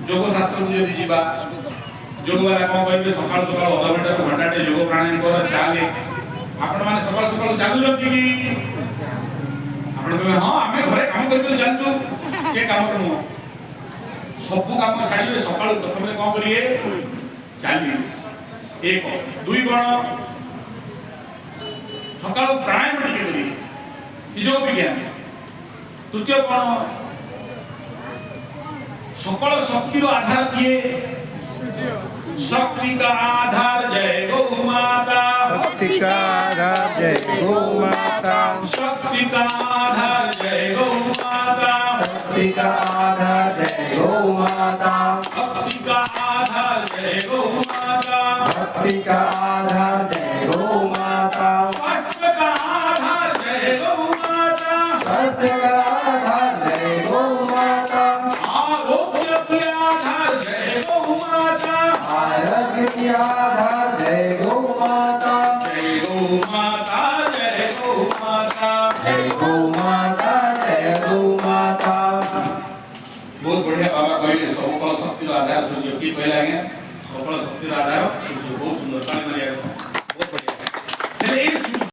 जोग शास्त्र को जदि जीवा जोग वाला कौन कहबे सकाळ सकाळ अधा घंटा घंटाटे योग प्राणायाम कर चाले आपण माने सकाळ सकाळ चालू जति कि आपण कहबे हां आमे घरे काम कर चालू से काम करू सब काम छाड़िए सकाळ प्रथम कौन करिए चलिए एक दुई गण सकाळ प्राणायाम टिके करिए योग विज्ञान तृतीय कौन सकल शक्तिर आधार किए शक्ति का आधार जय गौ माता शक्ति का आधार जय गौ माता शक्ति का आधार जय गौ माता शक्ति का आधार जय गौ माता भक्ति का आधार जय गौ माता भक्ति का आधार जय गौ माता स्वास्थ्य का आधार जय गौ माता स्वास्थ्य का आधार जय गौ माता आरोग्य के आधार जय गौ माता आरोग्य की आधार जय गौ माता जय गौ माता जय गौ माता जय गौ माता जय गौ माता। बहुत बढ़िया बाबा कहले सकल शक्तिर आधार सूर्य की कहला आज्ञा सकल शक्तिर आधार सूर्य बहुत सुंदर